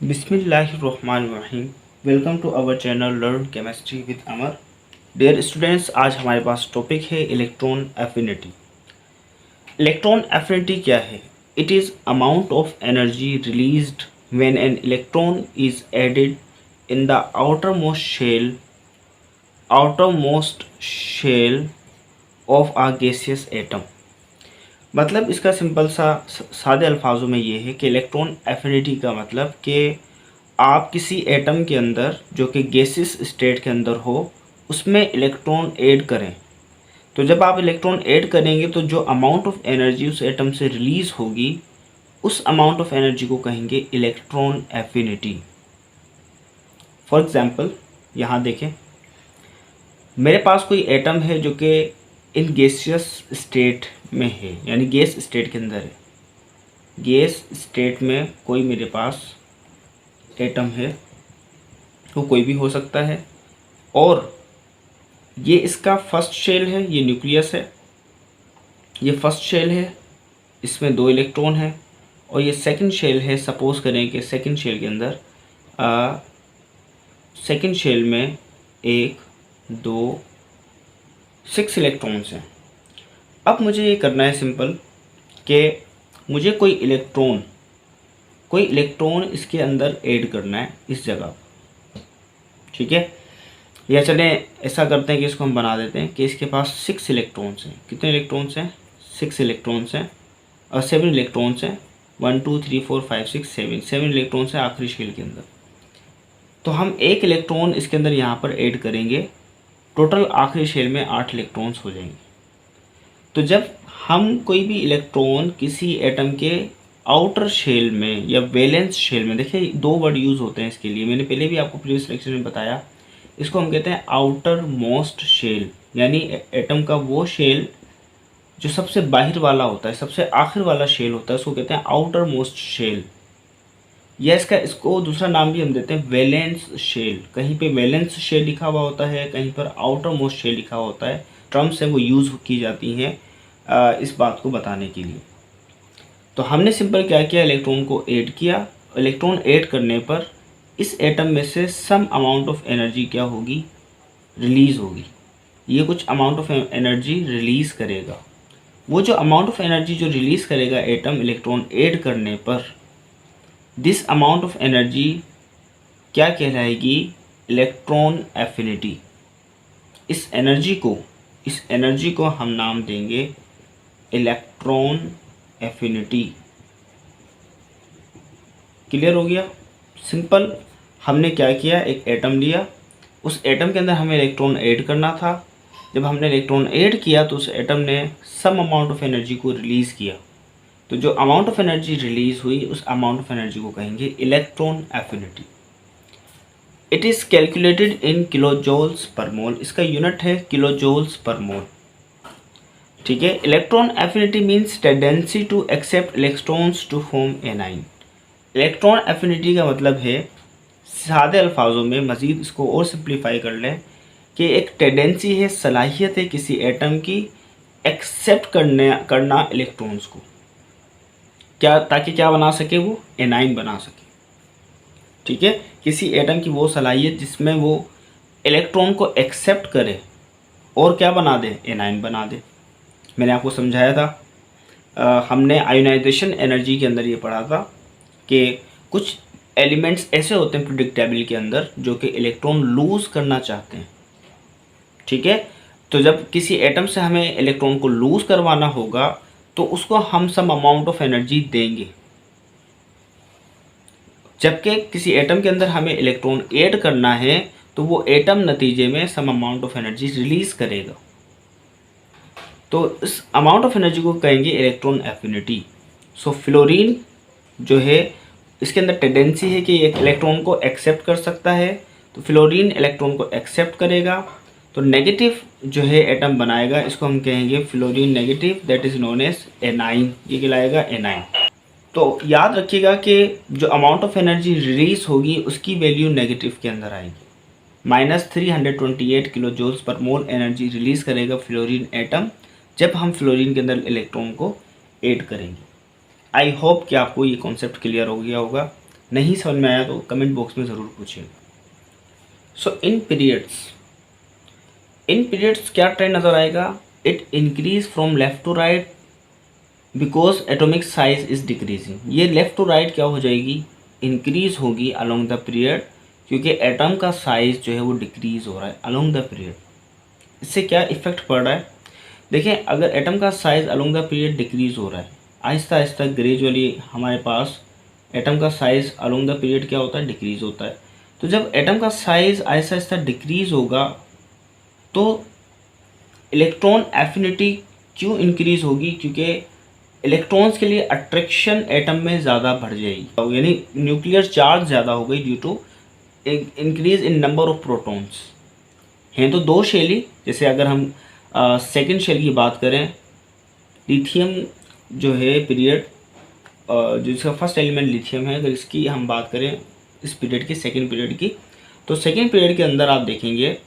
बिस्मिल्लाहिर्रहमानिर्रहीम। Welcome to our channel learn chemistry with Amar. Dear students, आज हमारे पास टॉपिक है इलेक्ट्रॉन एफिनिटी। इलेक्ट्रॉन एफिनिटी क्या है? It is amount of energy released when an electron is added in the outermost shell of a gaseous atom. मतलब इसका simple सा सादे अल्फाजों में ये है कि इलेक्ट्रॉन एफिनिटी का मतलब कि आप किसी एटम के अंदर जो कि गैसियस स्टेट के अंदर हो उसमें इलेक्ट्रॉन ऐड करें। तो जब आप इलेक्ट्रॉन ऐड करेंगे तो जो अमाउंट ऑफ एनर्जी उस एटम से रिलीज़ होगी उस अमाउंट ऑफ एनर्जी को कहेंगे इलेक्ट्रॉन एफिनिटी। फॉर एग्ज़ाम्पल यहाँ देखें, मेरे पास कोई एटम है जो कि इन गैसियस स्टेट में है, यानी गैस स्टेट के अंदर है। गैस स्टेट में कोई मेरे पास एटम है, वो कोई भी हो सकता है, और ये इसका फर्स्ट शेल है, ये न्यूक्लियस है, ये फर्स्ट शेल है, इसमें 2 इलेक्ट्रॉन है, और ये सेकंड शेल है। सपोज करें कि सेकंड शेल के अंदर सेकंड शेल में 1 2 6 इलेक्ट्रॉन्स हैं। अब मुझे ये करना है सिंपल कि मुझे कोई इलेक्ट्रॉन इसके अंदर ऐड करना है इस जगह, ठीक है। या चलें ऐसा करते हैं कि इसको हम बना देते हैं कि इसके पास 6 इलेक्ट्रॉन्स हैं। कितने इलेक्ट्रॉन्स हैं? 6 इलेक्ट्रॉन्स हैं, और 7 इलेक्ट्रॉन्स हैं। 1 2 3 4 5 6 7 इलेक्ट्रॉन्स हैं आखिरी शेल के अंदर। तो हम 1 इलेक्ट्रॉन इसके अंदर यहाँ पर ऐड करेंगे, टोटल आखिरी शेल में 8 इलेक्ट्रॉन्स हो जाएंगे। तो जब हम कोई भी इलेक्ट्रॉन किसी एटम के आउटर शेल में या वैलेंस शेल में, देखिए 2 वर्ड यूज़ होते हैं इसके लिए, मैंने पहले भी आपको प्रीवियस लेक्चर में बताया। इसको हम कहते हैं आउटर मोस्ट शेल, यानी एटम का वो शेल जो सबसे बाहर वाला होता है, सबसे आखिर वाला शेल होता है, उसको कहते हैं आउटर मोस्ट शेल। या इसको दूसरा नाम भी हम देते हैं वैलेंस शेल। कहीं पे वैलेंस शेल लिखा हुआ होता है, कहीं पर आउटर मोस्ट शेल लिखा हुआ होता है। टर्म्स हैं वो यूज़ की जाती हैं इस बात को बताने के लिए। तो हमने सिंपल क्या किया, इलेक्ट्रॉन को ऐड किया। इलेक्ट्रॉन ऐड करने पर इस एटम में से सम अमाउंट ऑफ एनर्जी क्या होगी, रिलीज़ होगी। ये कुछ अमाउंट ऑफ एनर्जी रिलीज़ करेगा। वो जो अमाउंट ऑफ एनर्जी जो रिलीज़ करेगा एटम इलेक्ट्रॉन ऐड करने पर, दिस अमाउंट ऑफ एनर्जी क्या कहलाएगी, इलेक्ट्रॉन एफिनिटी। इस एनर्जी को हम नाम देंगे इलेक्ट्रॉन एफिनिटी। क्लियर हो गया? सिंपल, हमने क्या किया, एक एटम लिया, उस एटम के अंदर हमें इलेक्ट्रॉन ऐड करना था। जब हमने इलेक्ट्रॉन ऐड किया तो उस एटम ने सम अमाउंट ऑफ एनर्जी को रिलीज़ किया। तो जो अमाउंट ऑफ एनर्जी रिलीज़ हुई उस अमाउंट ऑफ एनर्जी को कहेंगे electron affinity. It is calculated in kilo joules per mole. इसका यूनिट है किलो जूल्स पर मोल, ठीक है। Electron affinity means tendency to accept electrons to form anion. Electron affinity का मतलब है, सादे अल्फाजों में मज़ीद इसको और सिंप्लीफाई कर लें, कि एक टेंडेंसी है, सलाहियत है किसी एटम की एक्सेप्ट करना इलेक्ट्रॉन्स को, क्या, ताकि क्या बना सके, वो एनाइन बना सके, ठीक है। किसी एटम की वो सलाहियत जिसमें वो इलेक्ट्रॉन को एक्सेप्ट करे और क्या बना दे, एनाइन बना दे। मैंने आपको समझाया था, हमने आयोनाइजेशन एनर्जी के अंदर ये पढ़ा था कि कुछ एलिमेंट्स ऐसे होते हैं पीरियोडिक टेबल के अंदर जो कि इलेक्ट्रॉन लूज़ करना चाहते हैं, ठीक है। तो जब किसी एटम से हमें इलेक्ट्रॉन को लूज़ करवाना होगा तो उसको हम सम अमाउंट ऑफ एनर्जी देंगे, जबकि किसी एटम के अंदर हमें इलेक्ट्रॉन ऐड करना है तो वो एटम नतीजे में some amount of energy release करेगा। तो इस अमाउंट ऑफ एनर्जी को कहेंगे इलेक्ट्रॉन एफिनिटी। सो फ्लोरीन जो है, इसके अंदर टेंडेंसी है कि एक इलेक्ट्रॉन को एक्सेप्ट कर सकता है, तो फ्लोरीन इलेक्ट्रॉन को एक्सेप्ट करेगा, तो नेगेटिव जो है एटम बनाएगा, इसको हम कहेंगे fluorine negative, that is known as anion. ये कहलाएगा एनाइन। तो याद रखिएगा कि जो अमाउंट ऑफ एनर्जी रिलीज होगी उसकी वैल्यू नेगेटिव के अंदर आएगी। -328 किलो जूल्स पर मोल एनर्जी रिलीज़ करेगा फ्लोरीन एटम जब हम फ्लोरीन के अंदर इलेक्ट्रॉन को ऐड करेंगे। आई होप कि आपको ये कॉन्सेप्ट क्लियर हो गया होगा। नहीं समझ में आया तो कमेंट बॉक्स में ज़रूर पूछिएगा। सो इन पीरियड्स क्या ट्रेंड नज़र आएगा? It increase from left to right because atomic size is decreasing. ये लेफ्ट टू राइट क्या हो जाएगी? इंक्रीज होगी अलोंग द पीरियड, क्योंकि एटम का साइज जो है वो डिक्रीज हो रहा है अलोंग द पीरियड। इससे क्या इफेक्ट पड़ रहा है? देखें, अगर एटम का size along the period decrease हो रहा है, आहिस्ता आहिस्ता ग्रेजुअली हमारे पास एटम का साइज अलोंग द पीरियड क्या होता है? डिक्रीज होता है। तो जब एटम का साइज आहिस्ता आहिस्ता डिक्रीज होगा तो इलेक्ट्रॉन एफिनिटी क्यों इंक्रीज होगी? क्योंकि इलेक्ट्रॉन्स के लिए अट्रैक्शन एटम में ज़्यादा बढ़ जाएगी, यानी न्यूक्लियर चार्ज ज़्यादा हो गई due to increase in number of protons. हैं तो दो शेल, जैसे अगर हम सेकंड शेल की बात करें, लिथियम जो है पीरियड, जिसका फर्स्ट एलिमेंट लिथियम है, अगर इसकी हम बात करें इस पीरियड की, सेकंड पीरियड की, तो सेकंड पीरियड के अंदर आप देखेंगे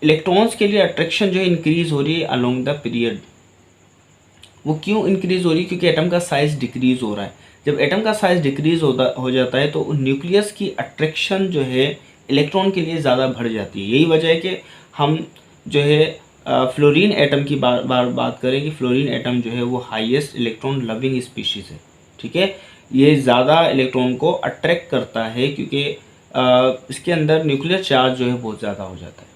इलेक्ट्रॉन्स के लिए अट्रैक्शन जो है इंक्रीज हो रही है अलोंग द पीरियड। वो क्यों इंक्रीज हो रही है? क्योंकि एटम का साइज डिक्रीज हो रहा है। जब एटम का साइज डिक्रीज हो जाता है तो न्यूक्लियस की अट्रैक्शन जो है इलेक्ट्रॉन के लिए ज़्यादा बढ़ जाती है। यही वजह है कि हम जो है फ्लोरीन एटम की बात करें कि फ्लोरीन एटम जो है वो हाईएस्ट इलेक्ट्रॉन लविंग स्पीशीज़ है। ठीक है, ये ज़्यादा इलेक्ट्रॉन को अट्रैक्ट करता है क्योंकि इसके अंदर न्यूक्लियर चार्ज जो है बहुत ज़्यादा हो जाता है।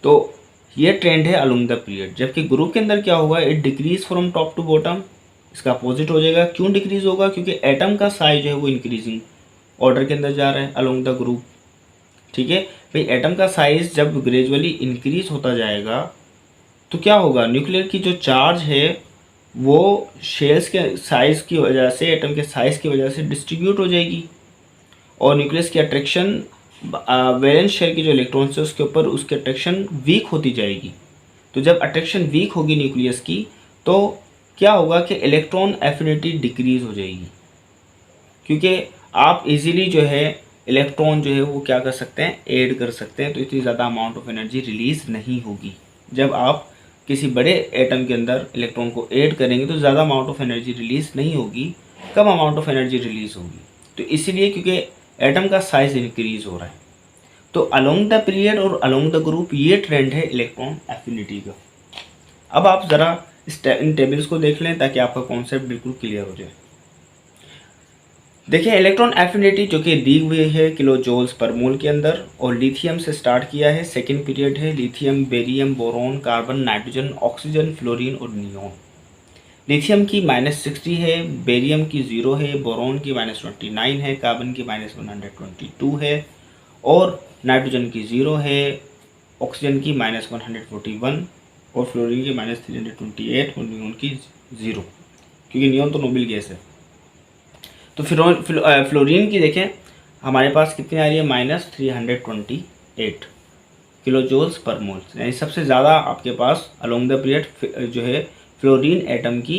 तो ये ट्रेंड है अलोंग द पीरियड। जबकि ग्रुप के अंदर क्या होगा? It decrease from top to bottom. इसका अपोजिट हो जाएगा। क्यों डिक्रीज होगा? क्योंकि एटम का साइज जो है वो इंक्रीजिंग ऑर्डर के अंदर जा रहा है अलोंग द ग्रुप। ठीक है भाई, एटम का साइज जब ग्रेजुअली इंक्रीज होता जाएगा तो क्या होगा? न्यूक्लियर की जो चार्ज है वो शेल्स के साइज की वजह से, एटम के साइज की वजह से डिस्ट्रीब्यूट हो जाएगी और न्यूक्लियस की अट्रैक्शन वैलेंस शेल की जो इलेक्ट्रॉन्स है उसके ऊपर उसकी अट्रैक्शन वीक होती जाएगी। तो जब अट्रैक्शन वीक होगी न्यूक्लियस की तो क्या होगा कि इलेक्ट्रॉन एफिनिटी डिक्रीज हो जाएगी, क्योंकि आप इजीली जो है इलेक्ट्रॉन जो है वो क्या कर सकते हैं? ऐड कर सकते हैं। तो इतनी ज़्यादा अमाउंट ऑफ एनर्जी रिलीज़ नहीं होगी। जब आप किसी बड़े एटम के अंदर इलेक्ट्रॉन को ऐड करेंगे तो ज़्यादा अमाउंट ऑफ एनर्जी रिलीज़ नहीं होगी, कम अमाउंट ऑफ एनर्जी रिलीज़ होगी। तो इसीलिए क्योंकि एटम का साइज इंक्रीज हो रहा है। तो अलोंग द पीरियड और अलोंग द ग्रुप ये ट्रेंड है इलेक्ट्रॉन एफिनिटी का। अब आप ज़रा इन टेबल्स को देख लें ताकि आपका कॉन्सेप्ट बिल्कुल क्लियर हो जाए। देखिए, इलेक्ट्रॉन एफिनिटी जो कि दी हुई है किलो जूल्स पर मोल के अंदर, और लिथियम से स्टार्ट किया है। सेकेंड पीरियड है lithium, barium, boron, carbon, nitrogen, oxygen, fluorine और नियॉन। लिथियम की -60 है, बेरियम की 0 है, बोरॉन की -29 है, कार्बन की -122 है और नाइट्रोजन की 0 है, ऑक्सीजन की -141 और फ्लोरीन की -328 और नियॉन की 0, क्योंकि नियॉन तो नोबल गैस है। तो फ्लोरीन की देखें हमारे पास कितनी आ रही है? -328 किलो जूल्स पर मोल, यानी सबसे ज़्यादा आपके पास अलोंग द पीरियड जो है फ्लोरीन एटम की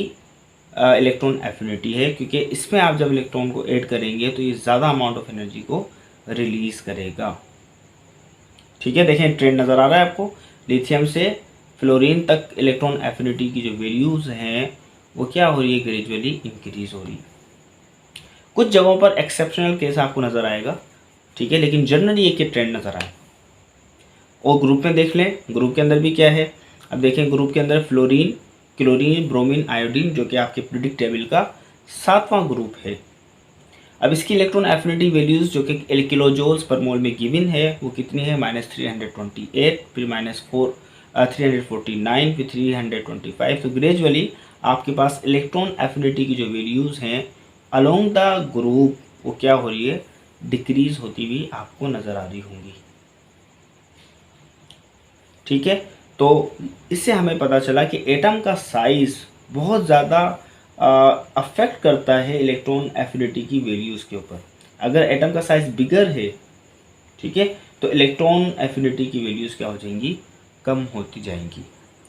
इलेक्ट्रॉन एफिनिटी है, क्योंकि इसमें आप जब इलेक्ट्रॉन को ऐड करेंगे तो ये ज़्यादा अमाउंट ऑफ एनर्जी को रिलीज़ करेगा। ठीक है, देखें ट्रेंड नज़र आ रहा है आपको। लिथियम से फ्लोरीन तक इलेक्ट्रॉन एफिनिटी की जो वैल्यूज़ हैं वो क्या हो रही है? ग्रेजुअली इंक्रीज हो रही है। कुछ जगहों पर एक्सेप्शनल केस आपको नज़र आएगा, ठीक है, लेकिन जनरली एक ट्रेंड नज़र आए। और ग्रुप में देख लें, ग्रुप के अंदर भी क्या है? अब देखें, ग्रुप के अंदर फ्लोरीन, क्लोरीन, ब्रोमीन, आयोडीन, जो कि आपके पीरियोडिक टेबल का 7वां ग्रुप है। अब इसकी इलेक्ट्रॉन एफिनिटी वैल्यूज़ जो कि किलो जूल्स पर मोल में गिवन है वो कितनी है? -328, फिर -349, फिर 325। तो ग्रेजुअली आपके पास इलेक्ट्रॉन एफिनिटी की जो वैल्यूज़ हैं अलोंग द ग्रुप वो क्या हो रही है? डिक्रीज होती हुई आपको नज़र आ रही होंगी। ठीक है, तो इससे हमें पता चला कि एटम का साइज़ बहुत ज़्यादा अफेक्ट करता है इलेक्ट्रॉन एफिनिटी की वैल्यूज़ के ऊपर। अगर एटम का साइज़ बिगर है, ठीक है, तो इलेक्ट्रॉन एफिनिटी की वैल्यूज़ क्या हो जाएंगी? कम होती जाएंगी।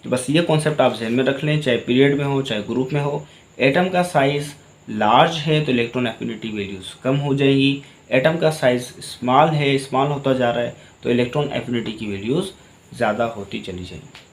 तो बस ये कॉन्सेप्ट आप जहन में रख लें, चाहे पीरियड में हो चाहे ग्रुप में हो। एटम का साइज़ लार्ज है तो इलेक्ट्रॉन एफिनिटी वैल्यूज़ कम हो जाएंगी। एटम का साइज़ स्मॉल है, स्मॉल होता जा रहा है, तो इलेक्ट्रॉन एफिनिटी की वैल्यूज़ ज़्यादा होती चली जाएंगी।